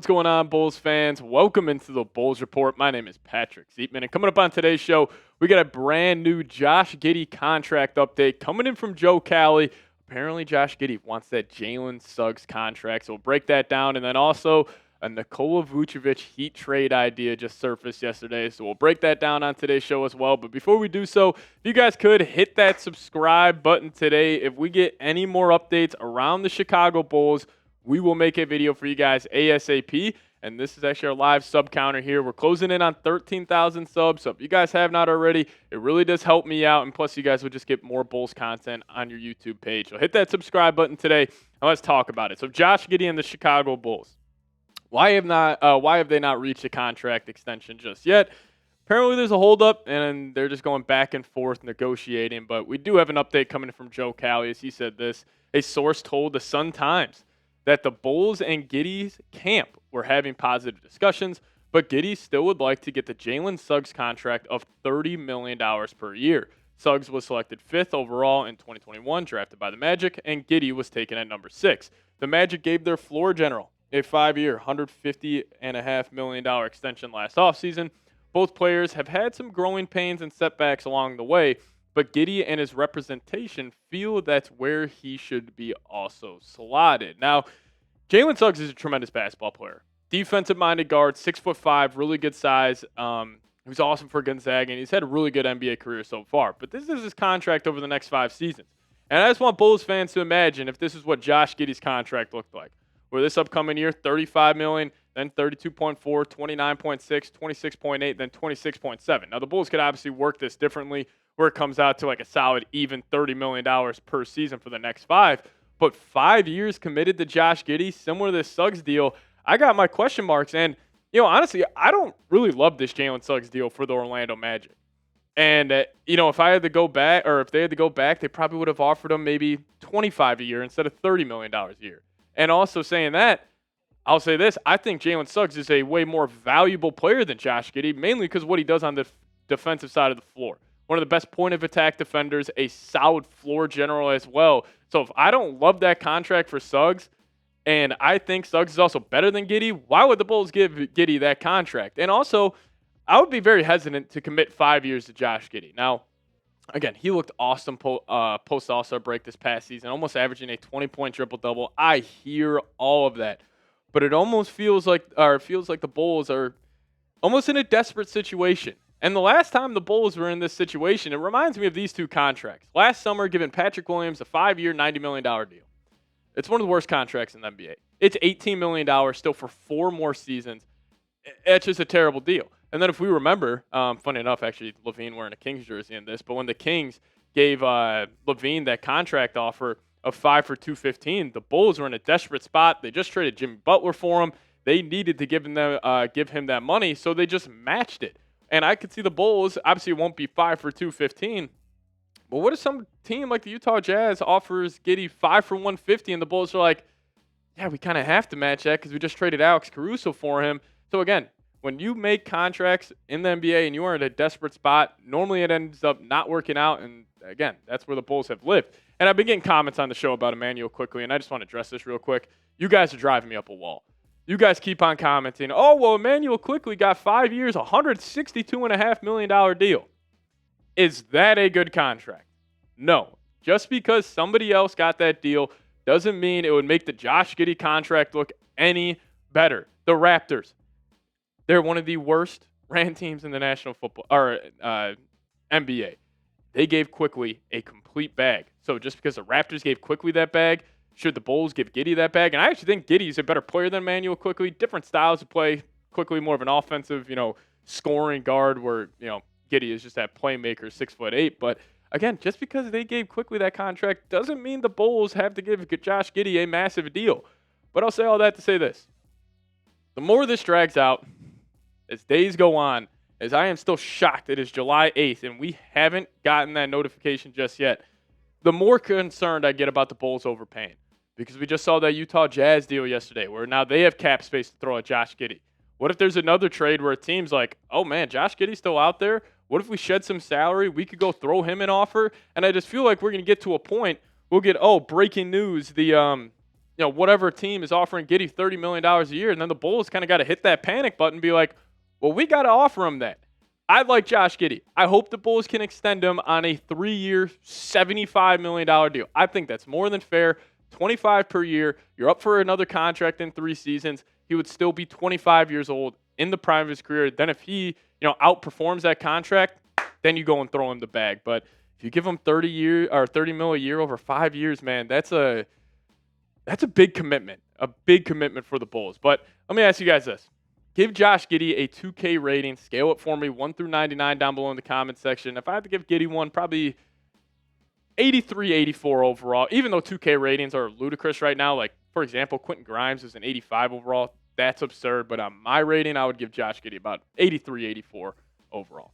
What's going on, Bulls fans? Welcome into the Bulls Report. My name is Patrick Siepman, and coming up on today's show, we got a brand new Josh Giddey contract update coming in from Joe Cowley. Apparently, Josh Giddey wants that Jalen Suggs contract, so we'll break that down. And then also, a Nikola Vucevic Heat trade idea just surfaced yesterday, so we'll break that down on today's show as well. But before we do so, if you guys could hit that subscribe button today. If we get any more updates around the Chicago Bulls, we will make a video for you guys ASAP. And this is actually our live sub counter here. We're closing in on 13,000 subs. So if you guys have not already, it really does help me out. And plus, you guys will just get more Bulls content on your YouTube page. So hit that subscribe button today, and let's talk about it. So Josh Giddey and the Chicago Bulls. Why have they not reached a contract extension just yet? Apparently there's a holdup, and they're just going back and forth negotiating. But we do have an update coming from Joe Cowley, as he said this. A source told the Sun-Times that the Bulls and Giddey's camp were having positive discussions, but Giddey still would like to get the Jalen Suggs contract of $30 million per year. Suggs was selected 5th overall in 2021, drafted by the Magic, and Giddey was taken at number 6. The Magic gave their floor general a 5-year, $150.5 million extension last offseason. Both players have had some growing pains and setbacks along the way, but Giddey and his representation feel that's where he should be also slotted. Now, Jalen Suggs is a tremendous basketball player. Defensive-minded guard, 6'5", really good size. He was awesome for Gonzaga, and he's had a really good NBA career so far. But this is his contract over the next 5 seasons. And I just want Bulls fans to imagine if this is what Josh Giddey's contract looked like, where this upcoming year, $35 million, then $32.4, $29.6, $26.8, then $26.7. Now, the Bulls could obviously work this differently, where it comes out to like a solid even $30 million per season for the next 5. But 5 years committed to Josh Giddey, similar to this Suggs deal, I got my question marks. And, honestly, I don't really love this Jalen Suggs deal for the Orlando Magic. And, if I had to go back, or if they had to go back, they probably would have offered him maybe $25 a year instead of $30 million a year. And also saying that, I'll say this, I think Jalen Suggs is a way more valuable player than Josh Giddey, mainly because of what he does on the defensive side of the floor. One of the best point-of-attack defenders, a solid floor general as well. So if I don't love that contract for Suggs, and I think Suggs is also better than Giddey, why would the Bulls give Giddey that contract? And also, I would be very hesitant to commit 5 years to Josh Giddey. Now, again, he looked awesome post All-Star break this past season, almost averaging a 20-point triple-double. I hear all of that. But it almost feels like the Bulls are almost in a desperate situation. And the last time the Bulls were in this situation, it reminds me of these two contracts. Last summer, giving Patrick Williams a 5-year, $90 million deal. It's one of the worst contracts in the NBA. It's $18 million still for 4 more seasons. It's just a terrible deal. And then if we remember, funny enough, actually, Levine wearing a Kings jersey in this, but when the Kings gave Levine that contract offer of 5 for $215, the Bulls were in a desperate spot. They just traded Jimmy Butler for him. They needed to give him that money, so they just matched it. And I could see the Bulls, obviously it won't be 5 for $215, but what if some team like the Utah Jazz offers Giddey 5 for $150 and the Bulls are like, yeah, we kind of have to match that because we just traded Alex Caruso for him. So again, when you make contracts in the NBA and you are in a desperate spot, normally it ends up not working out. And again, that's where the Bulls have lived. And I've been getting comments on the show about Emmanuel quickly, and I just want to address this real quick. You guys are driving me up a wall. You guys keep on commenting, oh, well, Emmanuel quickly got 5 years, $162.5 million deal. Is that a good contract? No. Just because somebody else got that deal doesn't mean it would make the Josh Giddey contract look any better. The Raptors, they're one of the worst ran teams in the National Football or NBA. They gave Quickly a complete bag. So just because the Raptors gave Quickly that bag, should the Bulls give Giddey that bag? And I actually think Giddey's a better player than Emmanuel Quickly. Different styles of play. Quickly more of an offensive, scoring guard where, Giddey is just that playmaker, 6'8". But again, just because they gave Quickly that contract doesn't mean the Bulls have to give Josh Giddey a massive deal. But I'll say all that to say this. The more this drags out, as days go on, as I am still shocked it is July 8th and we haven't gotten that notification just yet, the more concerned I get about the Bulls overpaying. Because we just saw that Utah Jazz deal yesterday where now they have cap space to throw at Josh Giddey. What if there's another trade where a team's like, oh man, Josh Giddey's still out there? What if we shed some salary? We could go throw him an offer. And I just feel like we're going to get to a point, we'll get, breaking news. The whatever team is offering Giddey $30 million a year, and then the Bulls kind of got to hit that panic button and be like, well, we got to offer him that. I like Josh Giddey. I hope the Bulls can extend him on a 3-year, $75 million deal. I think that's more than fair. 25 per year. You're up for another contract in 3 seasons. He would still be 25 years old in the prime of his career. Then if he, outperforms that contract, then you go and throw him the bag. But if you give him 30 mil a year over 5 years, man, that's a big commitment. A big commitment for the Bulls. But let me ask you guys this. Give Josh Giddey a 2K rating. Scale it for me, 1 through 99 down below in the comment section. If I had to give Giddey one, probably 83, 84 overall, even though 2K ratings are ludicrous right now. Like, for example, Quentin Grimes is an 85 overall. That's absurd. But on my rating, I would give Josh Giddey about 83, 84 overall.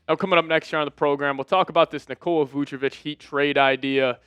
Now, coming up next here on the program, we'll talk about this Nikola Vucevic Heat trade idea.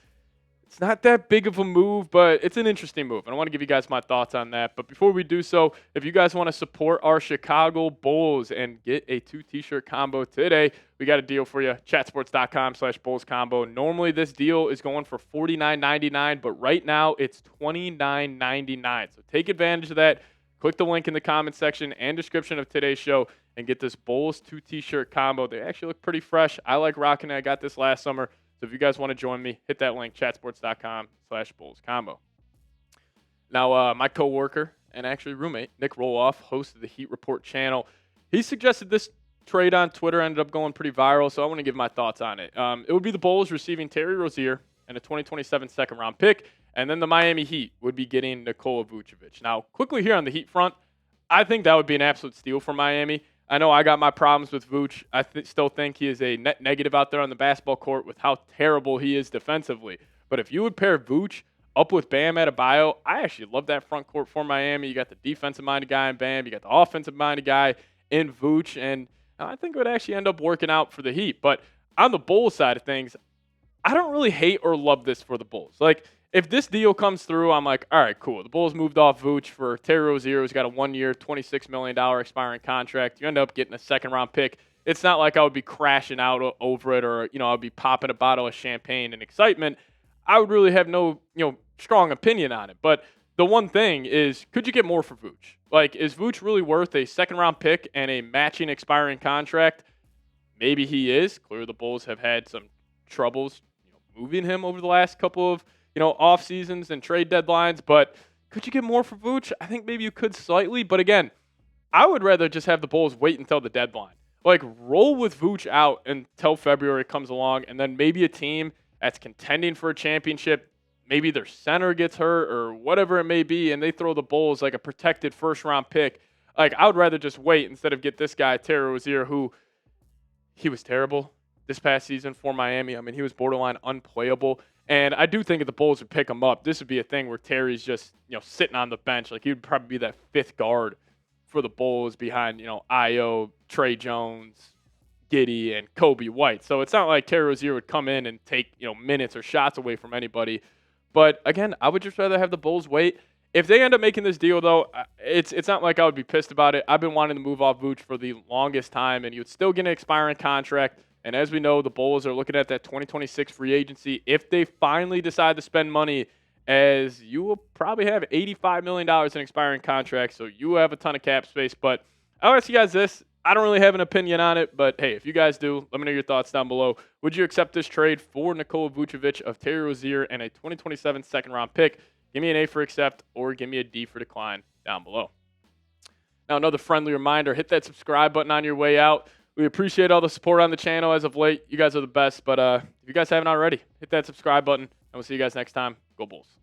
It's not that big of a move, but it's an interesting move. And I want to give you guys my thoughts on that. But before we do so, if you guys want to support our Chicago Bulls and get a 2 t-shirt combo today, we got a deal for you. Chatsports.com/Bulls combo. Normally this deal is going for $49.99, but right now it's $29.99. So take advantage of that. Click the link in the comment section and description of today's show and get this Bulls 2 t-shirt combo. They actually look pretty fresh. I like rocking it. I got this last summer. So if you guys want to join me, hit that link, chatsports.com/Bulls combo. Now, my coworker and actually roommate, Nick Roloff, host of the Heat Report channel, he suggested this trade on Twitter, ended up going pretty viral, so I want to give my thoughts on it. It would be the Bulls receiving Terry Rozier and a 2027 second-round pick, and then the Miami Heat would be getting Nikola Vucevic. Now, quickly here on the Heat front, I think that would be an absolute steal for Miami. I know I got my problems with Vooch. I still think he is a net negative out there on the basketball court with how terrible he is defensively. But if you would pair Vooch up with Bam Adebayo, I actually love that front court for Miami. You got the defensive-minded guy in Bam. You got the offensive-minded guy in Vooch. And I think it would actually end up working out for the Heat. But on the Bulls side of things, I don't really hate or love this for the Bulls. Like, if this deal comes through, I'm like, all right, cool. The Bulls moved off Vooch for Terry Rozier, who's got a 1-year, $26 million expiring contract. You end up getting a second-round pick. It's not like I would be crashing out over it or, I'd be popping a bottle of champagne in excitement. I would really have no, strong opinion on it. But the one thing is, could you get more for Vooch? Like, is Vooch really worth a second-round pick and a matching expiring contract? Maybe he is. Clearly, the Bulls have had some troubles, moving him over the last couple of off seasons and trade deadlines, but could you get more for Vooch? I think maybe you could slightly, but again, I would rather just have the Bulls wait until the deadline. Like, roll with Vooch out until February comes along, and then maybe a team that's contending for a championship, maybe their center gets hurt or whatever it may be, and they throw the Bulls like a protected first-round pick. Like, I would rather just wait instead of get this guy, Terry Rozier, who he was terrible this past season for Miami. I mean, he was borderline unplayable. And I do think if the Bulls would pick him up, this would be a thing where Terry's just, sitting on the bench. Like, he would probably be that fifth guard for the Bulls behind, Ayo, Trey Jones, Giddey, and Kobe White. So it's not like Terry Rozier would come in and take, minutes or shots away from anybody. But, again, I would just rather have the Bulls wait. If they end up making this deal, though, it's not like I would be pissed about it. I've been wanting to move off Vooch for the longest time, and you would still get an expiring contract. And as we know, the Bulls are looking at that 2026 free agency. If they finally decide to spend money, as you will probably have $85 million in expiring contracts, so you have a ton of cap space. But I'll ask you guys this. I don't really have an opinion on it, but hey, if you guys do, let me know your thoughts down below. Would you accept this trade for Nikola Vucevic of Terry Rozier and a 2027 second-round pick? Give me an A for accept or give me a D for decline down below. Now, another friendly reminder, hit that subscribe button on your way out. We appreciate all the support on the channel as of late. You guys are the best. But if you guys haven't already, hit that subscribe button, and we'll see you guys next time. Go Bulls.